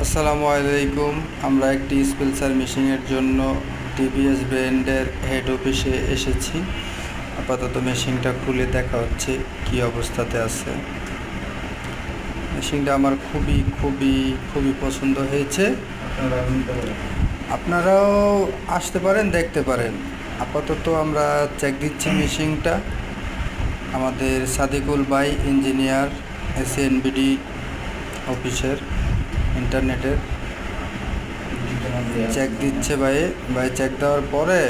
আসসালামু আলাইকুম। আমরা একটি স্পেন্সার মেশিনের জন্য টিভিএস ব্র্যান্ডের হেড অফিসে এসেছি। আপাতত মেশিনটা খুলে দেখা হচ্ছে কি অবস্থাতে আছে। মেশিনটা আমার খুবই পছন্দ হয়েছে। আপনারাও আসতে পারেন, দেখতে পারেন। আপাতত আমরা চেক দিচ্ছি মেশিনটা। আমাদের সাদিকুল ভাই ইঞ্জিনিয়ার, এসএনবিডি অফিসের ইন্টারনেটের চেক দিচ্ছে। ভাই চেক দেওয়ার পরে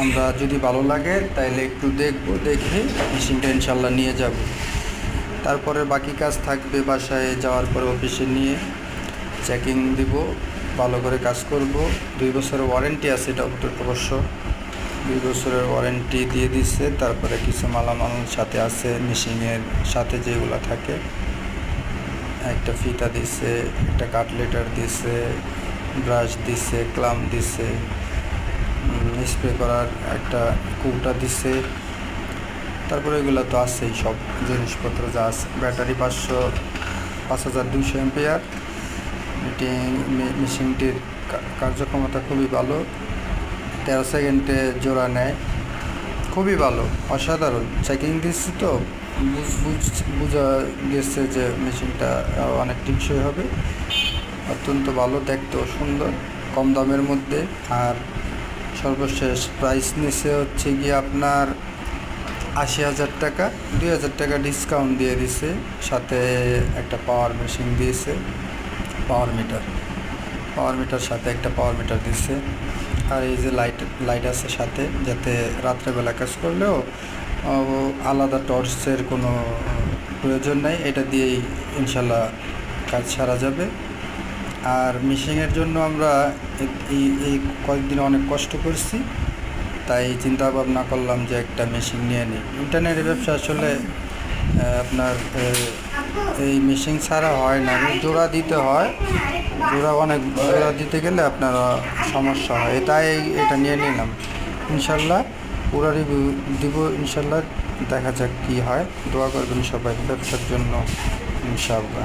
আমরা যদি ভালো লাগে তাইলে একটু দেখবো, দেখে মেশিনটা ইনশাল্লাহ নিয়ে যাব। তারপরে বাকি কাজ থাকবে, বাসায় যাওয়ার পরে অফিসে নিয়ে চেকিং দিব, ভালো করে কাজ করব। 2 বছরের ওয়ারেন্টি আছে, এটা অবশ্য 2 বছরের ওয়ারেন্টি দিয়ে দিচ্ছে। তারপরে কিছু মালামাল সাথে আছে, মেশিনের সাথে যেগুলো থাকে, একটা ফিতা দিছে, একটা কাটলেটার দিছে, ব্রাশ দিছে, ক্লাম দিছে, স্প্রে করার একটা কৌটা দিছে। তারপরে এগুলো তো আছেই, সব জিনিসপত্র যা আছে। Battery 5200 ampere. মেশিনটির কার্যক্ষমতা খুবই ভালো, 13 সেকেন্ডে জোড়া নেয়, খুবই ভালো, অসাধারণ। চেকিং দিচ্ছি তো বোঝা গেছে যে মেশিনটা অনেক টেকসই হবে, অত্যন্ত ভালো, দেখতেও সুন্দর, কম দামের মধ্যে। আর সর্বশেষ প্রাইস নিচে হচ্ছে গিয়ে আপনার 80,000 টাকা, 2,000 টাকা ডিসকাউন্ট দিয়ে দিছে, সাথে একটা পাওয়ার মেশিন দিয়েছে, পাওয়ার মিটার সাথে একটা পাওয়ার মিটার দিচ্ছে। আর এই যে লাইট আছে সাথে, যাতে রাত্রেবেলা কাজ করলেও আলাদা টর্চের কোনো প্রয়োজন নাই, এটা দিয়েই ইনশাল্লাহ কাজ সারা যাবে। আর মেশিনের জন্য আমরা এই কয়েকদিন অনেক কষ্ট করছি, তাই চিন্তা ভাবনা করলাম যে একটা মেশিন নিয়ে নিই। ইন্টারনেটের ব্যবসা আসলে আপনার এই মেশিন ছাড়া হয় না, জোড়া দিতে হয়। জোড়া দিতে গেলে আপনার সমস্যা হয়, তাই এটা নিয়ে নিলাম। ইনশাল্লাহ পুরো রিভিউ দিব, ইনশাল্লাহ দেখা যাক কী হয়। দোয়া করবেন সবাই ব্যবসার জন্য, ইনশাআল্লাহ।